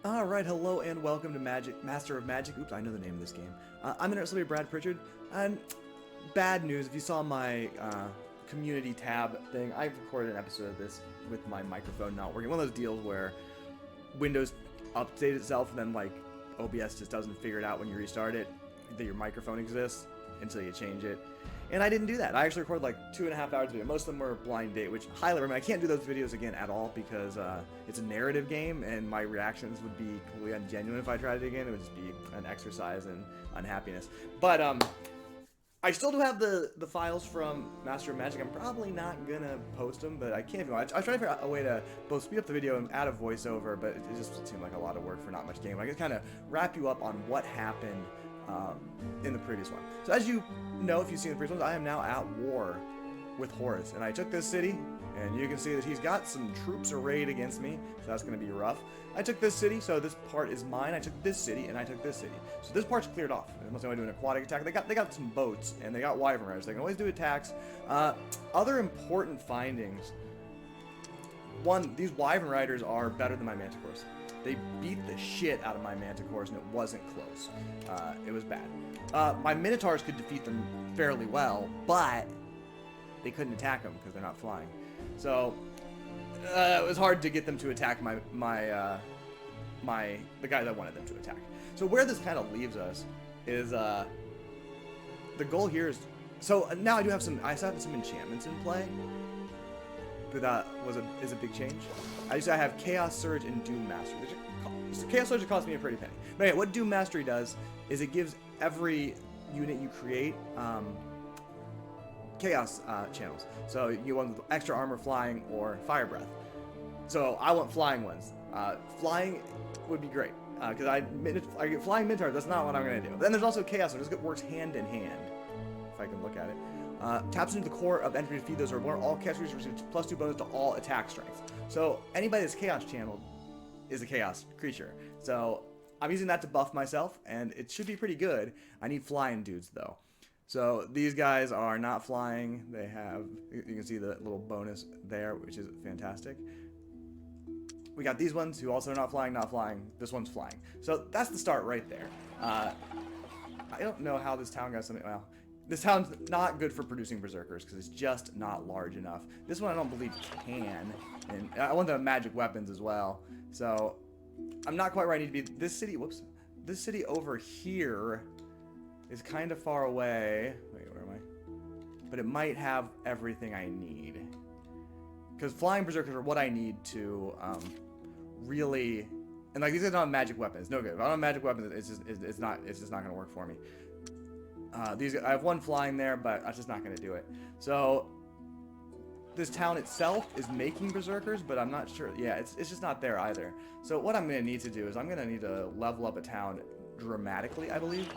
Alright, hello and welcome to Master of Magic. Oops, I know the name of this game. I'm Internet Celebrity Brad Pritchard, and bad news, if you saw my community tab thing, I've recorded an episode of this with my microphone not working. One of those deals where Windows updates itself and then, like, OBS just doesn't figure it out when you restart it, that your microphone exists until you change it. And I didn't do that. I actually recorded like 2.5 hours of video. Most of them were blind date, which highly recommend. I can't do those videos again at all because it's a narrative game and my reactions would be completely ungenuine if I tried it again. It would just be an exercise in unhappiness. But I still do have the files from Master of Magic. I'm probably not gonna post them, but I can't. I was trying to figure out a way to both speed up the video and add a voiceover, but it just seemed like a lot of work for not much game. I could kind of wrap you up on what happened in the previous one. So as you know, if you've seen the previous ones, I am now at war with Horus, and I took this city, and you can see that he's got some troops arrayed against me, so that's going to be rough. I took this city, so this part is mine. I took this city, and I took this city. So this part's cleared off. Unless they want to do an aquatic attack. They got some boats, and they got wyvern riders. They can always do attacks. Other important findings. One, these wyvern riders are better than my manticores. They beat the shit out of my manticores, and it wasn't close. It was bad. My minotaurs could defeat them fairly well, but they couldn't attack them because they're not flying. So it was hard to get them to attack the guys I wanted them to attack. So where this kind of leaves us is the goal here is, so now I still have some enchantments in play. But that is a big change. I have Chaos Surge and Doom Mastery. Chaos Surge cost me a pretty penny. But anyway, what Doom Mastery does is it gives every unit you create Chaos channels. So you want extra armor, flying, or fire breath. So I want flying ones. Flying would be great because I get flying minotaurs. That's not what I'm gonna do. Then there's also Chaos Surge. This works hand in hand. If I can look at it. Taps into the core of entry to defeat those, or all chaos creatures receive +2 bonus to all attack strength. So anybody that's chaos channeled is a chaos creature. So I'm using that to buff myself, and it should be pretty good. I need flying dudes though. So these guys are not flying. They have, you can see the little bonus there, which is fantastic. We got these ones who also are not flying. This one's flying. So that's the start right there. I don't know how this town got something. Well, this town's not good for producing berserkers because it's just not large enough. This one I don't believe can, and I want the magic weapons as well. So I'm not quite where I need to be. This city, whoops, this city over here is kind of far away. Wait, where am I? But it might have everything I need. Because flying berserkers are what I need to really, and like these guys don't have magic weapons. No good. If I don't have magic weapons, it's just not going to work for me. I have one flying there, but that's just not going to do it. So this town itself is making berserkers, but I'm not sure. Yeah, it's just not there either. So what I'm going to need to do is I'm going to need to level up a town dramatically, I believe.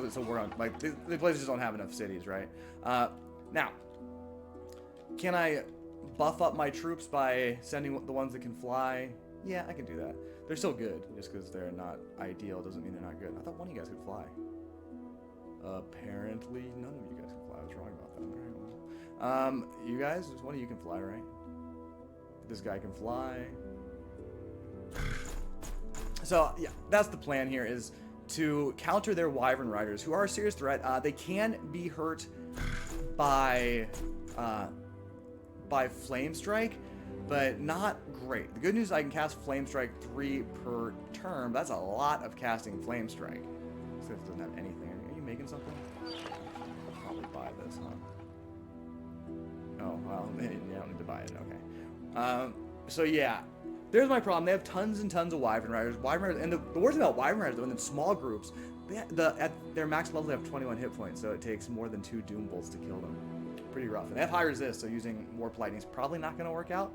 So we're on, like, the places just don't have enough cities, right? Now, can I buff up my troops by sending the ones that can fly? Yeah, I can do that. They're still good. Just because they're not ideal doesn't mean they're not good. I thought one of you guys could fly. Apparently none of you guys can fly. I was wrong about that. You guys, just one of you can fly, right? This guy can fly. So yeah, that's the plan here, is to counter their wyvern riders, who are a serious threat. They can be hurt by flame strike, but not great. The good news is I can cast flame strike 3 per turn. That's a lot of casting flame strike. This doesn't have anything. Making something? I'll probably buy this, huh? Oh, well, you don't need to buy it, okay. So yeah, there's my problem. They have tons and tons of wyvern riders. And the worst thing about wyvern riders, though, in small groups, at their max level, they have 21 hit points, so it takes more than 2 doom bolts to kill them. Pretty rough. And they have high resist, so using warp lightning is probably not going to work out.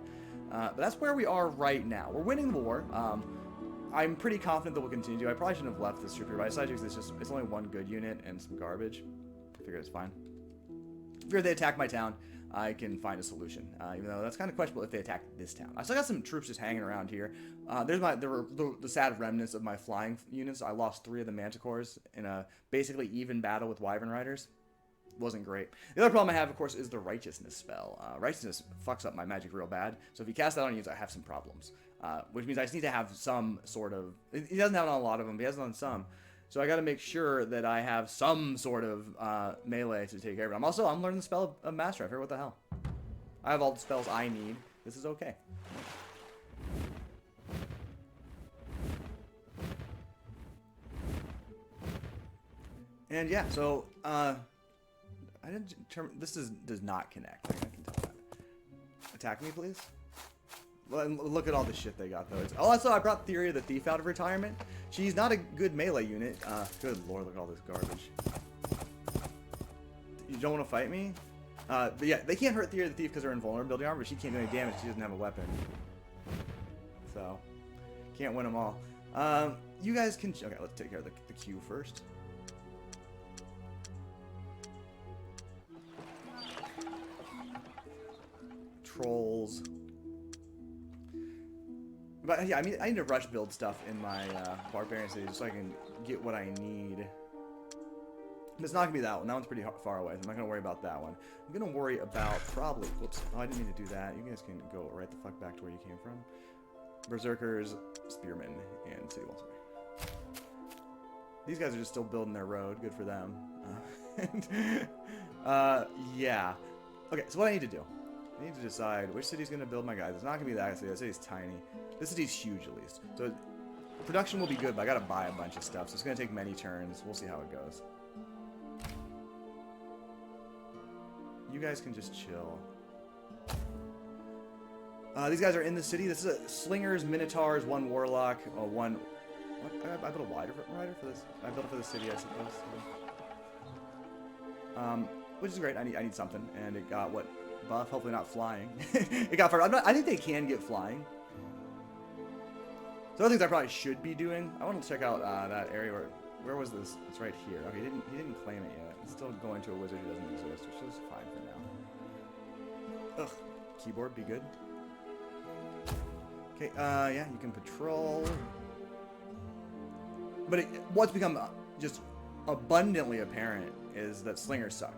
But that's where we are right now. We're winning the war. I'm pretty confident that we'll continue to. I probably shouldn't have left this troop here, but I decided because it's only one good unit and some garbage. I figure it's fine. If they attack my town, I can find a solution. Even though that's kind of questionable if they attack this town. I still got some troops just hanging around here. There's the sad remnants of my flying units. I lost 3 of the manticores in a basically even battle with wyvern riders. Wasn't great. The other problem I have, of course, is the righteousness spell. Righteousness fucks up my magic real bad. So if you cast that on units, I have some problems. which means I just need to have some sort of. He doesn't have it on a lot of them, but he has it on some. So I got to make sure that I have some sort of melee to take care of it. I'm learning the spell of Master. I figured, what the hell? I have all the spells I need. This is okay. And yeah, so I didn't determine. This does not connect. I can tell that. Attack me, please. Well, look at all the shit they got though. Also, I brought Theory of the Thief out of retirement. She's not a good melee unit. Good lord, look at all this garbage. You don't want to fight me? But yeah, they can't hurt Theory of the Thief because they're invulnerability armor, but she can't do any damage. She doesn't have a weapon. So, can't win them all. You guys can. Okay, let's take care of the queue first. Trolls. But yeah, I mean, I need to rush build stuff in my barbarian city so I can get what I need. But it's not gonna be that one. That one's pretty far away. So I'm not gonna worry about that one. I'm gonna worry about probably. Whoops! Oh, I didn't mean to do that. You guys can go right the fuck back to where you came from. Berserkers, spearmen, and city walls. These guys are just still building their road. Good for them. Yeah. Okay, so what I need to do. I need to decide which city's going to build my guys. It's not going to be that city. That city's tiny. This city's huge, at least. So production will be good, but I got to buy a bunch of stuff. So it's going to take many turns. We'll see how it goes. You guys can just chill. These guys are in the city. This is a slingers, minotaurs, one warlock, one. What? I built a rider for this. I built it for the city, I suppose. Which is great. I need something, and it got what? Buff, hopefully not flying. It got far. I think they can get flying. So other things I probably should be doing. I want to check out that area where was this? It's right here. Okay, he didn't claim it yet. It's still going to a wizard who doesn't exist, which is fine for now. Ugh, keyboard, be good. Okay, yeah, you can patrol. But what's become just abundantly apparent is that slingers suck.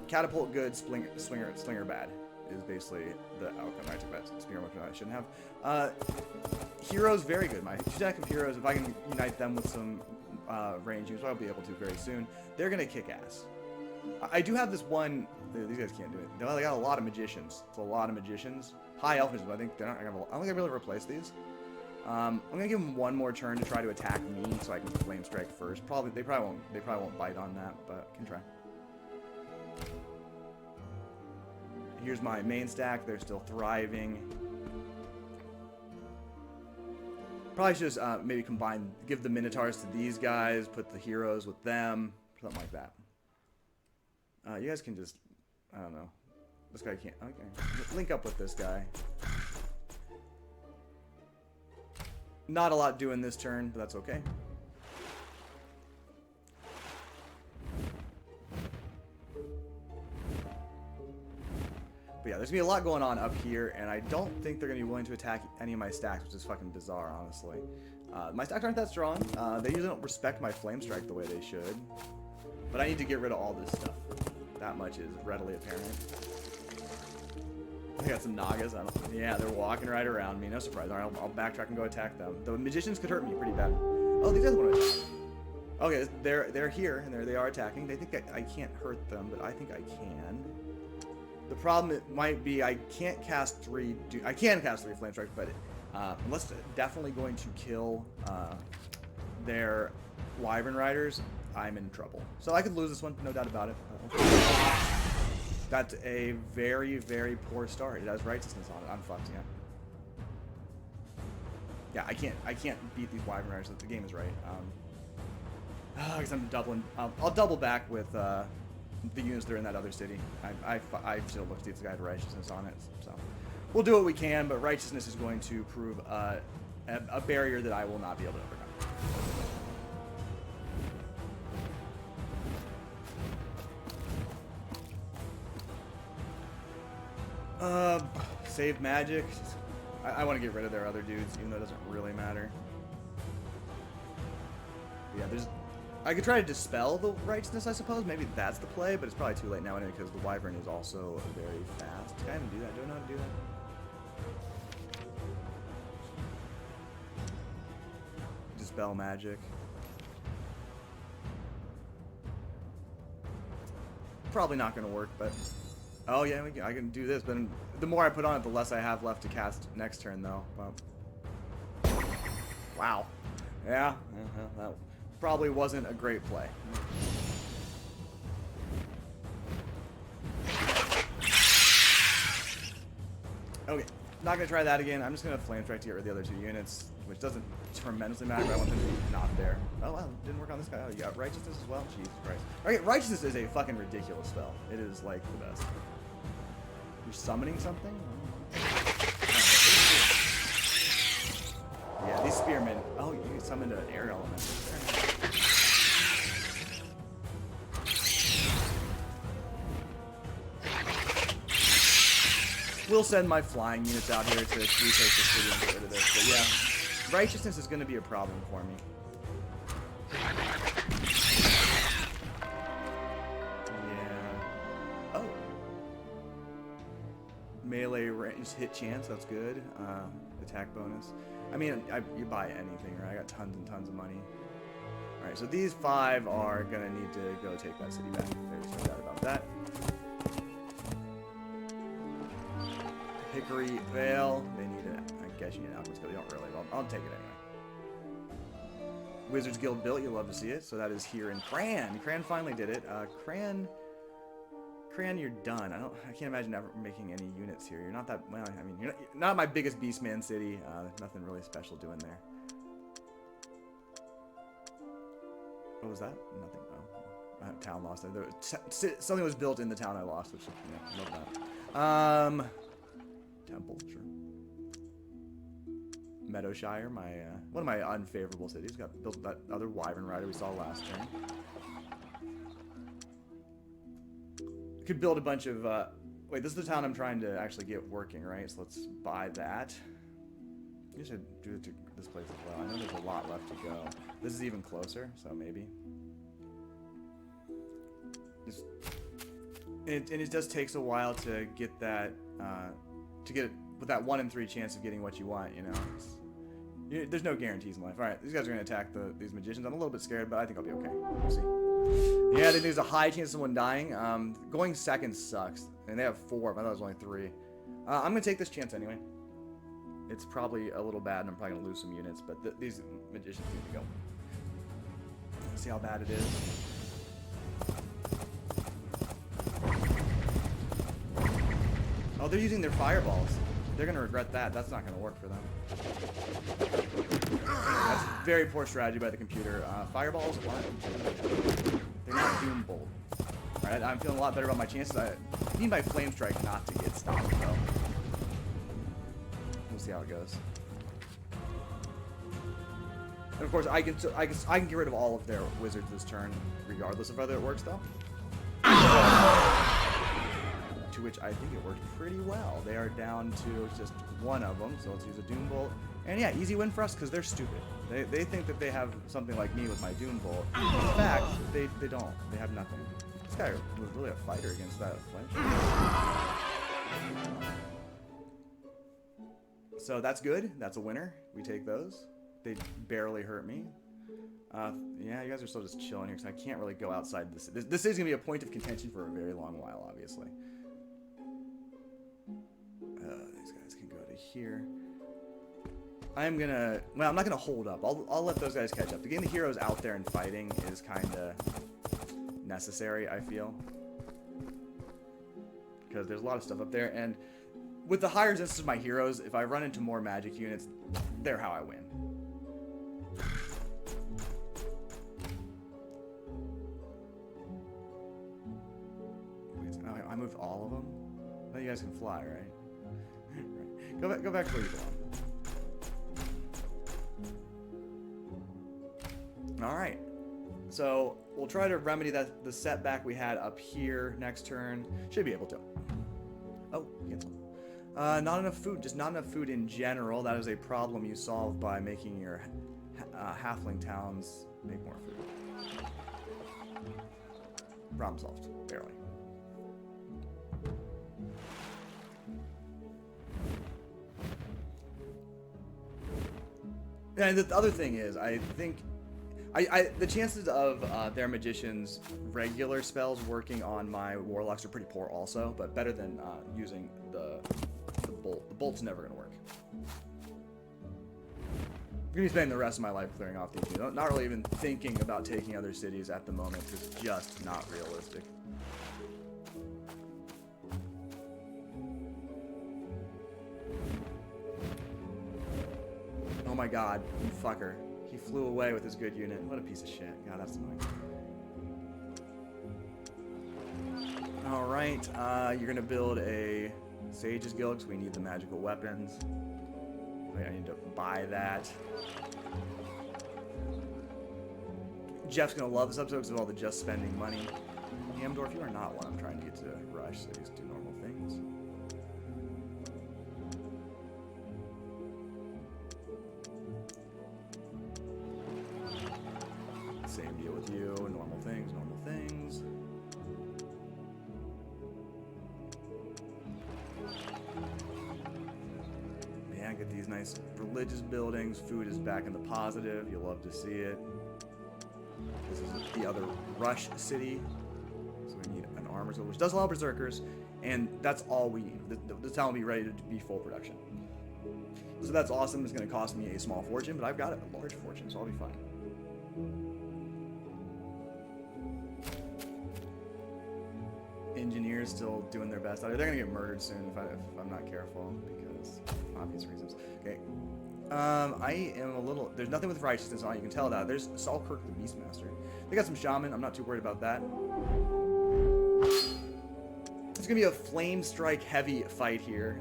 Catapult good, slinger bad is basically the outcome. I took that spear weapon I shouldn't have. Heroes very good. My stack of heroes, if I can unite them with some range use, I'll be able to very soon. They're gonna kick ass. I do have this one. These guys can't do it. They got a lot of magicians. It's a lot of magicians. High elf magicians, but I think they're not. I don't think I'll be able to replace these. I'm gonna give them one more turn to try to attack me, so I can flame strike first. They probably won't bite on that, but can try. Here's my main stack. They're still thriving. Probably should just maybe give the minotaurs to these guys, put the heroes with them, something like that. You guys can just, I don't know. This guy can't. Okay, link up with this guy. Not a lot doing this turn, but that's okay. But yeah, there's gonna be a lot going on up here, and I don't think they're gonna be willing to attack any of my stacks, which is fucking bizarre, honestly. My stacks aren't that strong. They usually don't respect my flame strike the way they should. But I need to get rid of all this stuff. That much is readily apparent. I got some Nagas. Yeah, they're walking right around me. No surprise. All right, I'll backtrack and go attack them. The magicians could hurt me pretty bad. Oh, these guys want to attack. Okay, they're here, and they are attacking. They think I can't hurt them, but I think I can. The problem might be I can't cast three. I can cast 3 flame strikes, but unless they're definitely going to kill their wyvern riders, I'm in trouble. So I could lose this one, no doubt about it. That's a very, very poor start. It has righteousness on it. I'm fucked, yeah. Yeah, I can't beat these wyvern riders. The game is right. I guess I'm doubling. I'll double back with the units that are in that other city. I still look to see if the guy has righteousness on it. So we'll do what we can, but righteousness is going to prove a barrier that I will not be able to overcome. Save magic. I want to get rid of their other dudes, even though it doesn't really matter. But yeah, I could try to dispel the righteousness, I suppose. Maybe that's the play, but it's probably too late now anyway because the wyvern is also very fast. Can I even do that? Do I know how to do Dispel magic. Probably not going to work, but... Oh, yeah, I can do this, but the more I put on it, the less I have left to cast next turn, though. Well, wow. Yeah, that probably wasn't a great play. Okay, not going to try that again. I'm just going to Flame Strike to get rid of the other 2 units, which doesn't tremendously matter, but I want them to be not there. Oh, well, didn't work on this guy. Oh, you got Righteousness as well? Jesus Christ. Okay, Righteousness is a fucking ridiculous spell. It is, like, the best. You're summoning something? Yeah, these spearmen. Oh, you can summon an air element. We'll send my flying units out here to retake the city and get rid of this. But yeah, Righteousness is going to be a problem for me. Yeah. Oh. Melee range hit chance. That's good. Attack bonus. I mean, you buy anything, right? I got tons and tons of money. Alright, so these 5 are going to need to go take that city back. There's no doubt about that. Hickory Vale. They need it. I guess you need Alchemist Guild. You don't really. I'll take it anyway. Wizards Guild built. You love to see it. So that is here in Cran. Cran finally did it. Cran, you're done. I can't imagine ever making any units here. You're not that. Well, I mean, you're not my biggest Beastman city. Nothing really special doing there. What was that? Nothing. Oh, town lost. Something was built in the town I lost, which yeah, love that. Temple, sure. Meadowshire, one of my unfavorable cities, got built that other Wyvern Rider we saw last turn. Could build a bunch of. Wait, this is the town I'm trying to actually get working, right? So let's buy that. I should do it to this place as well. I know there's a lot left to go. This is even closer, so maybe. It just takes a while to get that. To get it with that 1 in 3 chance of getting what you want, you know. There's no guarantees in life. All right, these guys are going to attack these magicians. I'm a little bit scared, but I think I'll be okay. We'll see. Yeah, I think there's a high chance of someone dying. Going second sucks, and they have 4. But I thought it was only 3. I'm going to take this chance anyway. It's probably a little bad, and I'm probably going to lose some units, but these magicians need to go. Let's see how bad it is. Oh, they're using their fireballs. They're going to regret that. That's not going to work for them. That's very poor strategy by the computer. Fireballs aren't... They're not Doom Bolt. Alright, I'm feeling a lot better about my chances. I need my Flame Strike not to get stopped, though. We'll see how it goes. And of course, I can get rid of all of their wizards this turn, regardless of whether it works, though. To which I think it worked pretty well. They are down to just 1 of them, so let's use a Doom Bolt. And yeah, easy win for us because they're stupid. They think that they have something like me with my Doom Bolt. In fact, they don't. They have nothing. This guy was really a fighter against that flinch. So that's good. That's a winner. We take those. They barely hurt me. Yeah, you guys are still just chilling here because I can't really go outside this. This is going to be a point of contention for a very long while, obviously. These guys can go to here. I'm gonna... Well, I'm not gonna hold up. I'll let those guys catch up. Getting the heroes out there and fighting is kind of necessary, I feel. Because there's a lot of stuff up there, and with the higher resistance of my heroes, if I run into more magic units, they're how I win. I moved all of them? Now you guys can fly, right? Go back to where you belong. Alright. So, we'll try to remedy the setback we had up here next turn. Should be able to. Oh, cancel. Not enough food. Just not enough food in general. That is a problem you solve by making your halfling towns make more food. Problem solved. Barely. And the other thing is, I think the chances of their magicians' regular spells working on my warlocks are pretty poor also, but better than using the bolt. The bolt's never going to work. I'm going to be spending the rest of my life clearing off these two. Not really even thinking about taking other cities at the moment, because it's just not realistic. Oh my god, you fucker. He flew away with his good unit. What a piece of shit. God, that's annoying. Alright, you're gonna build a Sage's Guild because we need the magical weapons. Wait, I need to buy that. Jeff's gonna love this episode because of all the just spending money. Hamdorf, you are not one I'm trying to get to rush, so just do normal things. Same deal with you. Normal things, normal things. Yeah, get these nice religious buildings. Food is back in the positive. You'll love to see it. This is the other rush city. So we need an armor which does allow berserkers. And that's all we need. The town will be ready to be full production. So that's awesome. It's going to cost me a small fortune, but I've got a large fortune, so I'll be fine. Engineers still doing their best out here. They're gonna get murdered soon if I'm not careful, because obvious reasons. Okay. I am a little... There's nothing with righteousness on it, you can tell that. There's Salkirk the Beastmaster. They got some shaman, I'm not too worried about that. It's gonna be a flame strike heavy fight here.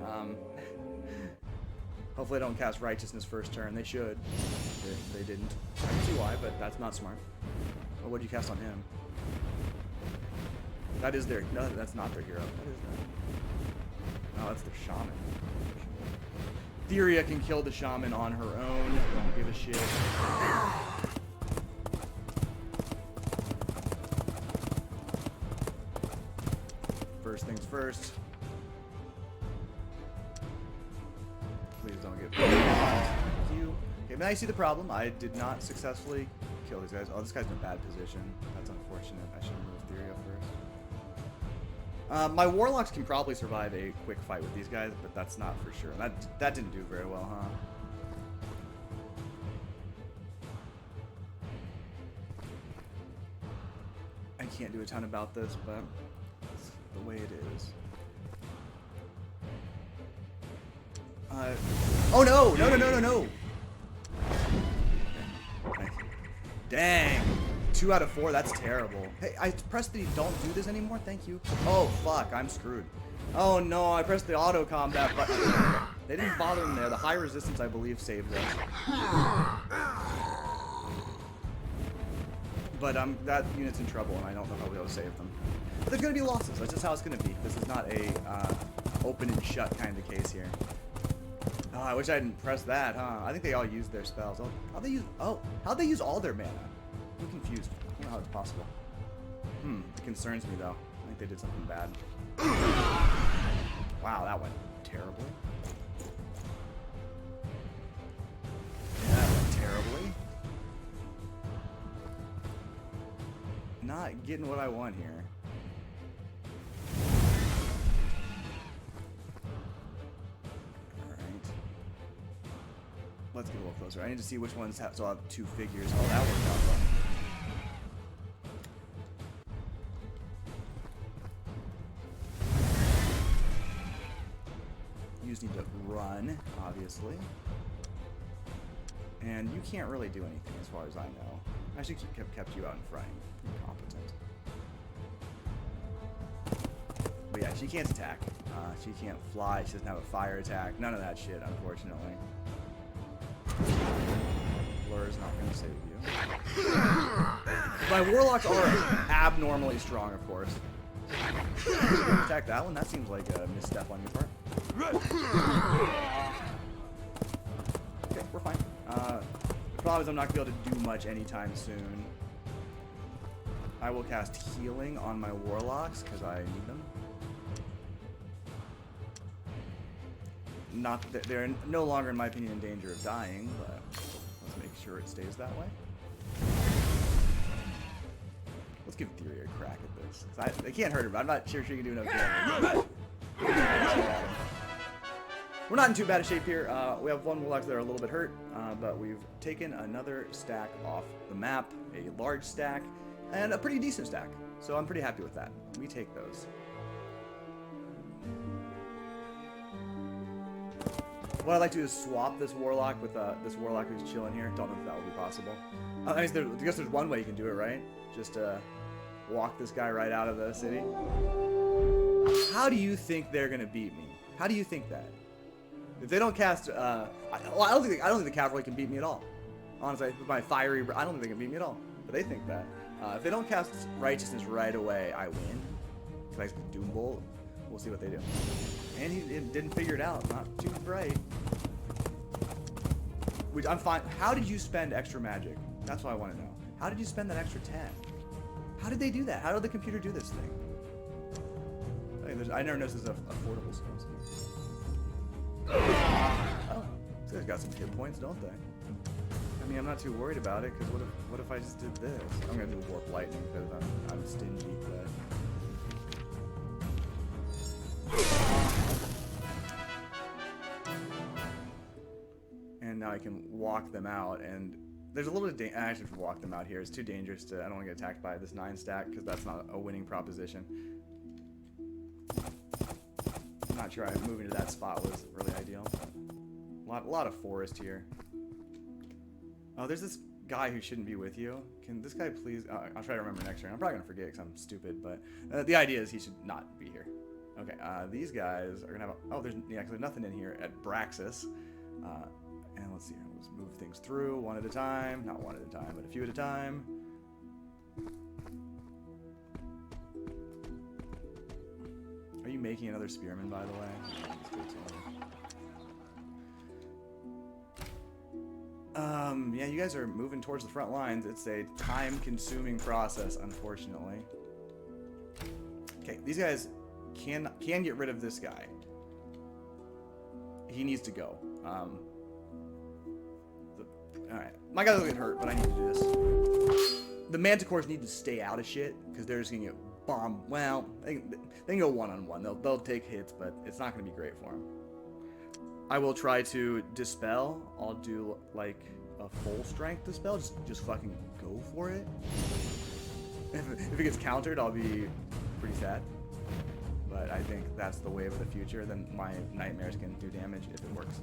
Hopefully I don't cast righteousness first turn. They should. They didn't. I can see why, but that's not smart. Well, what'd you cast on him? That is their... No, that's not their hero. What is that? Oh, that's their shaman. Theria can kill the shaman on her own. Don't give a shit. First things first. Please don't get... Thank you. Okay, now you see the problem. I did not successfully kill these guys. Oh, this guy's in a bad position. That's unfortunate. I should move Theria first. My warlocks can probably survive a quick fight with these guys, but that's not for sure. That didn't do very well, huh? I can't do a ton about this, but it's the way it is. Oh no! No, no, no, no, no! Okay. Dang! 2 out of 4, that's terrible. Hey, I pressed the don't do this anymore, thank you. Oh, fuck, I'm screwed. Oh no, I pressed the auto combat button. They didn't bother them there. The high resistance, I believe, saved them. But that unit's in trouble, and I don't know how we'll be able to save them. But there's gonna be losses, that's just how it's gonna be. This is not a open and shut kind of case here. Oh, I wish I didn't press that, huh? I think they all used their spells. How'd they use all their mana? I'm confused. I don't know how it's possible. It concerns me though. I think they did something bad. Wow, that went terribly. Yeah, that went terribly. Not getting what I want here. Alright. Let's get a little closer. I need to see which ones have, so I'll have 2 figures. Oh, that worked out well. You just need to run, obviously. And you can't really do anything as far as I know. I should kept you out in front. You're competent. But yeah, she can't attack. She can't fly. She doesn't have a fire attack. None of that shit, unfortunately. Blur's not going to save you. My warlocks are abnormally strong, of course. Attack that one? That seems like a misstep on your part. Okay, we're fine. The problem is I'm not going to be able to do much anytime soon. I will cast healing on my warlocks because I need them. Not that they're no longer, in my opinion, in danger of dying, but let's sure it stays that way. Let's give Theory a crack at this. They can't hurt her, but I'm not sure she can do enough damage. We're not in too bad a shape here. We have one Warlocks that are a little bit hurt, but we've taken another stack off the map, a large stack, and a pretty decent stack. So I'm pretty happy with that. We take those. What I'd like to do is swap this Warlock with this Warlock who's chilling here. Don't know if that would be possible. I guess there's one way you can do it, right? Just walk this guy right out of the city. How do you think they're gonna beat me? How do you think that? If they don't cast, I don't think the cavalry can beat me at all. Honestly, with my fiery, I don't think they can beat me at all. But they think that. If they don't cast righteousness right away, I win. Because I Doom Bolt. We'll see what they do. And he didn't figure it out. Not too bright. Which I'm fine. How did you spend extra magic? That's what I want to know. How did you spend that extra 10? How did they do that? How did the computer do this thing? I never noticed this affordable skills. Oh, these guys got some hit points, don't they? I mean, I'm not too worried about it, because what if I just did this? I'm going to do Warp Lightning, because I'm stingy, but... And now I can walk them out, and there's a little bit of danger. I should walk them out here. It's too dangerous to... I don't want to get attacked by this 9 stack, because that's not a winning proposition. I'm not sure moving to that spot was really ideal. But a lot of forest here. Oh, there's this guy who shouldn't be with you. Can this guy please... I'll try to remember next turn. I'm probably going to forget because I'm stupid, but the idea is he should not be here. Okay, these guys are going to have a... Oh, there's nothing in here at Braxis. And let's see here. Let's move things through one at a time. Not one at a time, but a few at a time. Are you making another spearman, by the way? Yeah, you guys are moving towards the front lines. It's a time-consuming process, unfortunately. Okay, these guys can get rid of this guy. He needs to go. Alright, my guys will get hurt, but I need to do this. The Manticores need to stay out of shit, because they're just going to get bombed. Well, they can go one-on-one. They'll take hits, but it's not going to be great for them. I will try to dispel. I'll do, like, a full strength dispel. Just fucking go for it. If it gets countered, I'll be pretty sad. But I think that's the wave of the future. Then my nightmares can do damage if it works.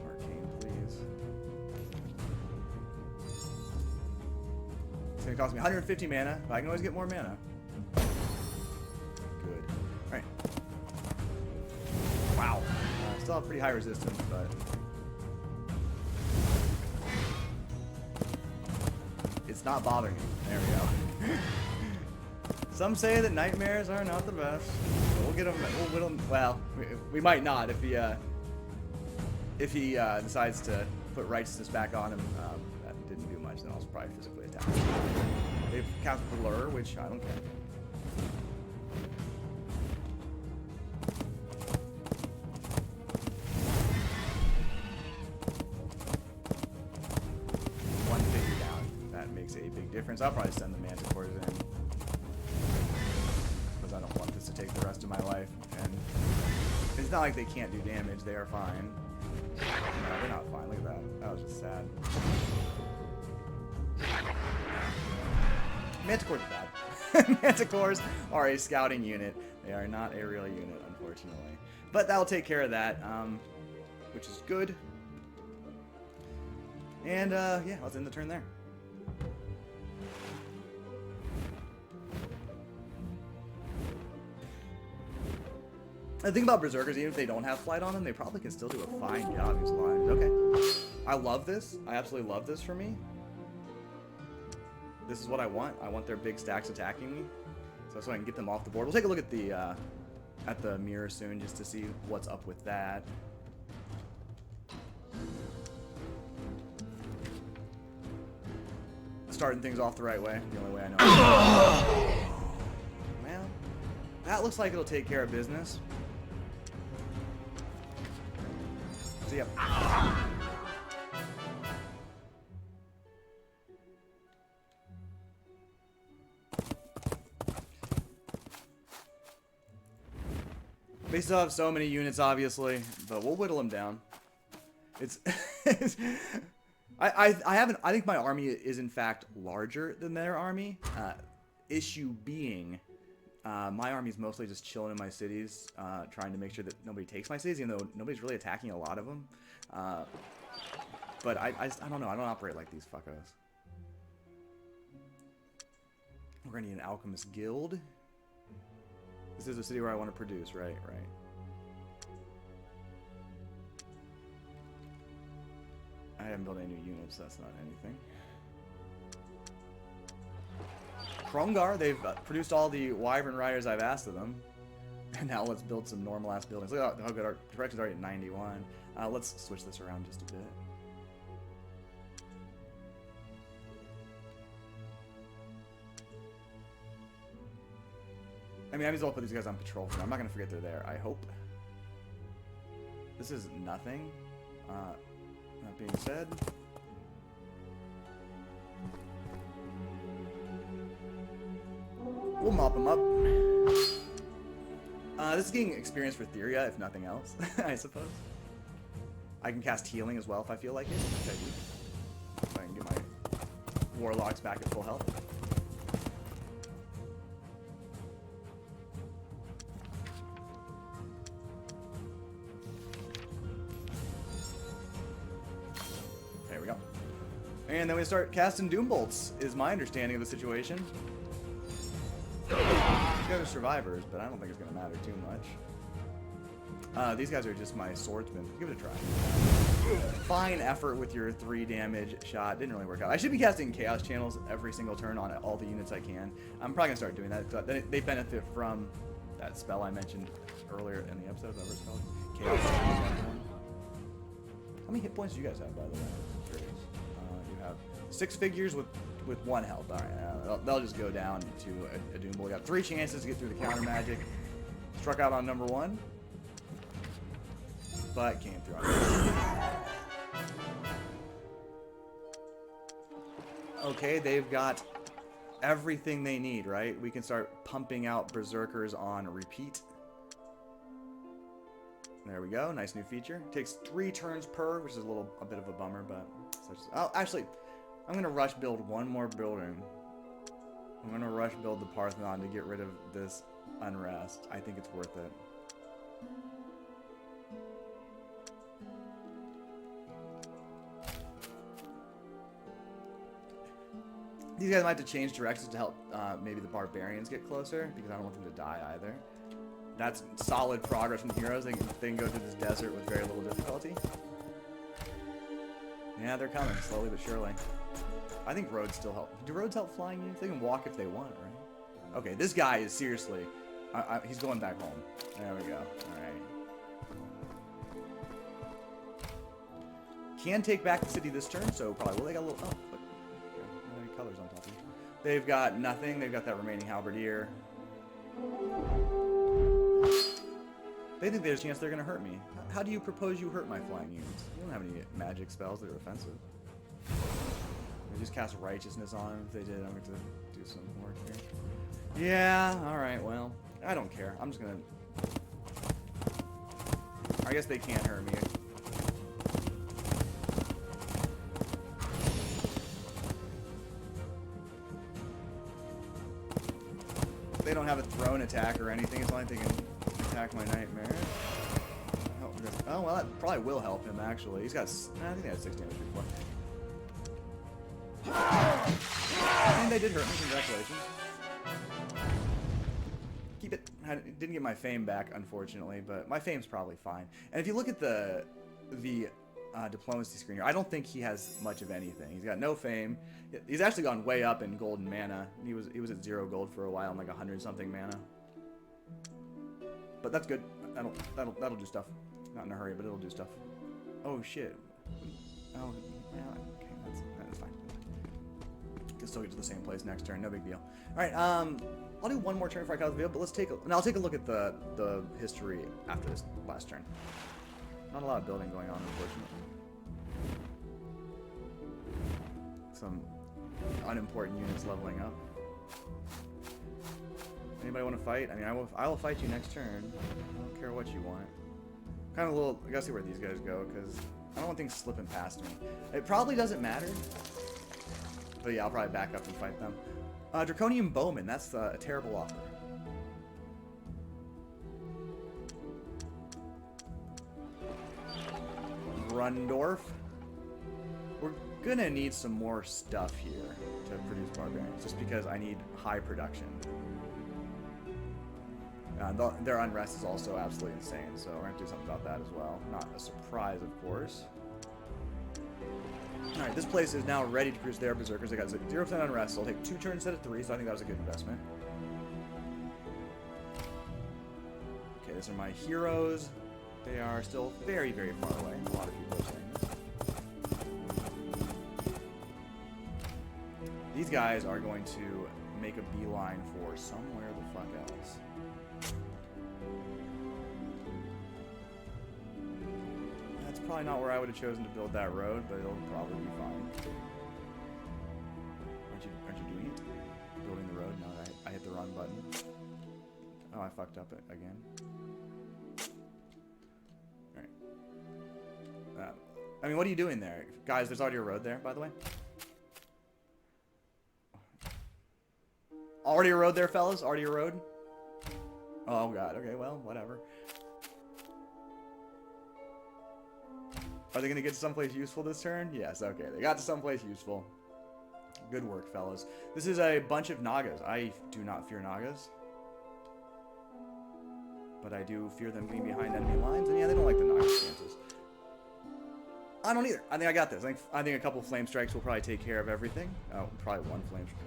Arcane, please. It's going to cost me 150 mana, but I can always get more mana. Good. Alright. Wow. Still have pretty high resistance, but... It's not bothering me. There we go. Some say that nightmares are not the best. We'll get them. We'll whittle them. Well, we might not if he decides to put righteousness back on him. That didn't do much. Then I'll probably physically attack. They've cast Blur, which I don't care. One figure down. That makes a big difference. I'll probably send the Manticores in. I don't want this to take the rest of my life, and it's not like they can't do damage. They are fine. No, they're not fine. Look at that. That was just sad. Manticores are bad. Manticores are a scouting unit. They are not a real unit, unfortunately. But that'll take care of that, which is good. And yeah, let's end the turn there. The thing about Berserkers, even if they don't have flight on them, they probably can still do a fine job against lions. Okay. I love this. I absolutely love this for me. This is what I want. I want their big stacks attacking me. So I can get them off the board. We'll take a look at the mirror soon just to see what's up with that. Starting things off the right way. The only way I know. Well, that looks like it'll take care of business. See ya. They still have so many units, obviously, but we'll whittle them down. It's, I think my army is in fact larger than their army. Issue being, my army's mostly just chilling in my cities, trying to make sure that nobody takes my cities, even though nobody's really attacking a lot of them. But I don't know. I don't operate like these fuckos. We're gonna need an alchemist guild. This is a city where I want to produce, right? Right. I haven't built any new units. That's not anything. Krongar, they've produced all the wyvern riders I've asked of them. And now let's build some normal-ass buildings. Look at how good our direction's already at 91. Let's switch this around just a bit. I mean, I might as well put these guys on patrol for now. I'm not going to forget they're there, I hope. This is nothing. That being said... we'll mop them up. This is getting experience for Theria, if nothing else, I suppose. I can cast healing as well if I feel like it, which I do. So I can get my warlocks back at full health. There we go. And then we start casting Doom Bolts, is my understanding of the situation. These guys are survivors, but I don't think it's going to matter too much. These guys are just my swordsmen. Give it a try. Fine effort with your 3 damage shot. Didn't really work out. I should be casting Chaos Channels every single turn on all the units I can. I'm probably going to start doing that. They benefit from that spell I mentioned earlier in the episode, whatever it's called. Chaos Channels. How many hit points do you guys have, by the way? You have 6 figures with 1 health. Alright, they'll just go down to a Doom Bolt. We got 3 chances to get through the counter magic. Struck out on number 1. But came through on number 2. Okay, they've got everything they need, right? We can start pumping out Berserkers on repeat. There we go. Nice new feature. Takes 3 turns per, which is a bit of a bummer, but... oh, actually... I'm going to rush build one more building. I'm going to rush build the Parthenon to get rid of this unrest. I think it's worth it. These guys might have to change directions to help maybe the barbarians get closer, because I don't want them to die either. That's solid progress from the heroes. They can go through this desert with very little difficulty. Yeah, they're coming, slowly but surely. I think roads still help. Do roads help flying units? They can walk if they want, right? Okay, this guy is seriously... he's going back home. There we go. Alright. Can take back the city this turn, so probably... well, they got a little... oh, look. Okay, colors on top of it. They've got nothing. They've got that remaining halberdier. They think there's a chance they're going to hurt me. How do you propose you hurt my flying units? You don't have any magic spells that are offensive. They just cast Righteousness on them. If they did, I'm going to do some work here. Yeah, alright, well, I don't care. I'm just going to... I guess they can't hurt me. They don't have a thrown attack or anything. It's not like they can attack my nightmare. Oh, well, that probably will help him, actually. He's got... I think he had 6 damage before. And they did hurt me. Congratulations. Keep it. I didn't get my fame back, unfortunately, but my fame's probably fine. And if you look at the diplomacy screen here, I don't think he has much of anything. He's got no fame. He's actually gone way up in gold and mana. He was at 0 gold for a while and like 100-something mana. But that's good. That'll do stuff. Not in a hurry, but it'll do stuff. Oh shit. Oh yeah. Okay, that's fine. Can still get to the same place next turn. No big deal. All right. I'll do one more turn before I cut the video, but let's take. And I'll take a look at the history after this last turn. Not a lot of building going on, unfortunately. Some unimportant units leveling up. Anybody want to fight? I mean, I will fight you next turn. I don't care what you want. Kind of a little. I gotta see where these guys go because I don't want things slipping past me. It probably doesn't matter. But yeah, I'll probably back up and fight them. Draconian Bowman. That's a terrible offer. Grundorf. We're gonna need some more stuff here to produce barbarians, just because I need high production. Their unrest is also absolutely insane, so we're gonna do something about that as well. Not a surprise, of course. Alright, this place is now ready to produce their berserkers. They got 0% unrest, so I'll take 2 turns instead of 3, so I think that was a good investment. Okay, these are my heroes. They are still very, very far away. A lot of people are saying this. These guys are going to make a beeline for somewhere the fuck else. That's probably not where I would have chosen to build that road, but it'll probably be fine. Aren't you doing it? Building the road? No, I hit the wrong button. Oh, I fucked up it again. I mean, what are you doing there? Guys, there's already a road there, by the way. Already a road there, fellas? Already a road? Oh, God. Okay, well, whatever. Are they going to get to someplace useful this turn? Yes, okay. They got to someplace useful. Good work, fellas. This is a bunch of Nagas. I do not fear Nagas. But I do fear them getting behind enemy lines. And yeah, they don't like the Naga stances. I don't either. I think I got this. I think a couple flame strikes will probably take care of everything. Oh, probably one flame strike.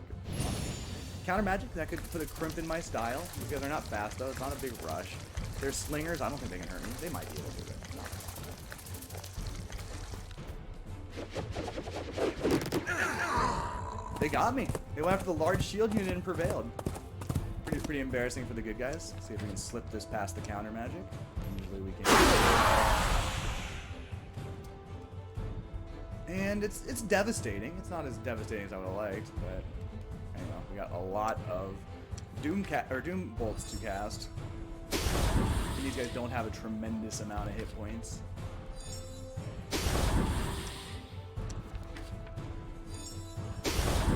Counter magic, that could put a crimp in my style. These guys are not fast though. It's not a big rush. They're slingers. I don't think they can hurt me. They might be able to. They got me. They went after the large shield unit and prevailed. Pretty embarrassing for the good guys. Let's see if we can slip this past the counter magic. Usually we can. And it's devastating. It's not as devastating as I would have liked, but anyway, we got a lot of doom bolts to cast. And these guys don't have a tremendous amount of hit points.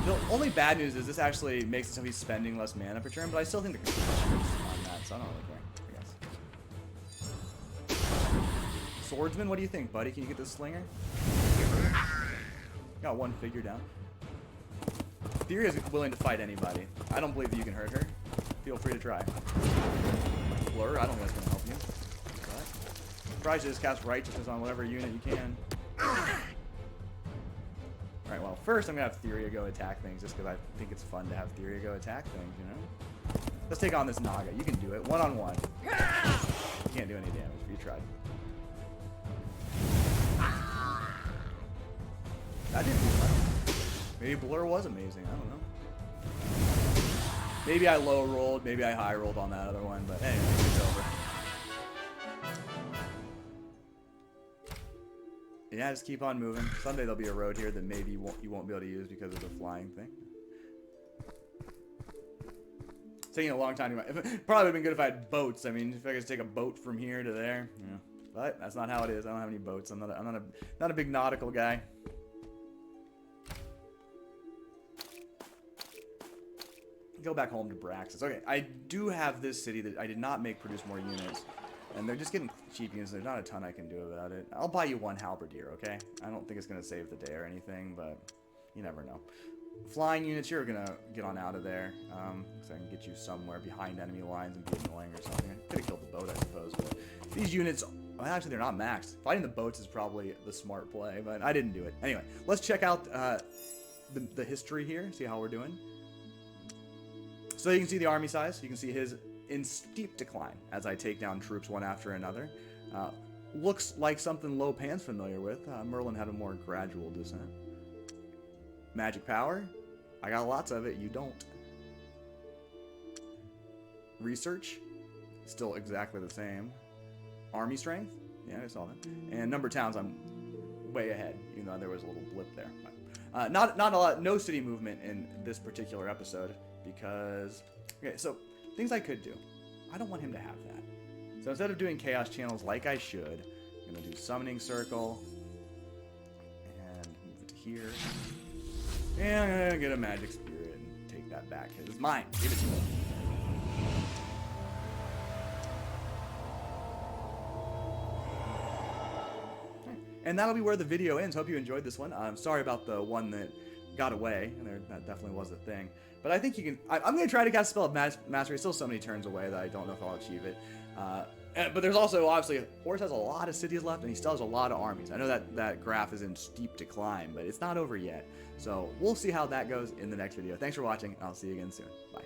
The only bad news is this actually makes it so he's spending less mana per turn, but I still think the confusion is on that, so I don't really care, I guess. Swordsman, what do you think, buddy? Can you get this slinger? Got one figure down. Theory is willing to fight anybody. I don't believe that you can hurt her. Feel free to try. Blur, I don't think that's going to help you. But probably should just cast Righteousness on whatever unit you can. Alright, well, first I'm going to have Theoria go attack things, just because I think it's fun to have Theoria go attack things, you know? Let's take on this Naga. You can do it. One-on-one. You can't do any damage, but you tried. That didn't do much. Maybe Blur was amazing. I don't know. Maybe I low rolled. Maybe I high rolled on that other one. But anyway, it's over. Yeah, just keep on moving. Someday there'll be a road here that maybe you won't be able to use because of the flying thing. It's taking a long time. Probably would have been good if I had boats. I mean, if I could take a boat from here to there. Yeah. But that's not how it is. I don't have any boats. I'm not a big nautical guy. Go back home to Braxis. Okay, I do have this city that I did not make produce more units, and they're just getting cheap units. There's not a ton I can do about it. I'll buy you one halberdier, okay? I don't think it's gonna save the day or anything, but you never know. Flying units, you're gonna get on out of there, because I can get you somewhere behind enemy lines and be annoying or something. I could have killed the boat, I suppose, but these units, well, actually, they're not maxed. Fighting the boats is probably the smart play, but I didn't do it. Anyway, let's check out the history here, see how we're doing. So you can see the army size. You can see his in steep decline as I take down troops one after another. Looks like something Lopan's familiar with. Merlin had a more gradual descent. Magic power. I got lots of it. You don't. Research. Still exactly the same. Army strength. Yeah, I saw that. And number of towns, I'm way ahead, even though there was a little blip there. But, not a lot, no city movement in this particular episode because, okay, so things I could do. I don't want him to have that. So instead of doing chaos channels like I should, I'm gonna do summoning circle and move it to here. And I'm gonna get a magic spirit and take that back because it's mine. Give it to me. And that'll be where the video ends. Hope you enjoyed this one. I'm sorry about the one that got away. That definitely was a thing. But I think you can... I'm going to try to cast a spell of Mastery. It's still so many turns away that I don't know if I'll achieve it. But there's also, obviously, Horus has a lot of cities left, and he still has a lot of armies. I know that graph is in steep decline, but it's not over yet. So we'll see how that goes in the next video. Thanks for watching, and I'll see you again soon. Bye.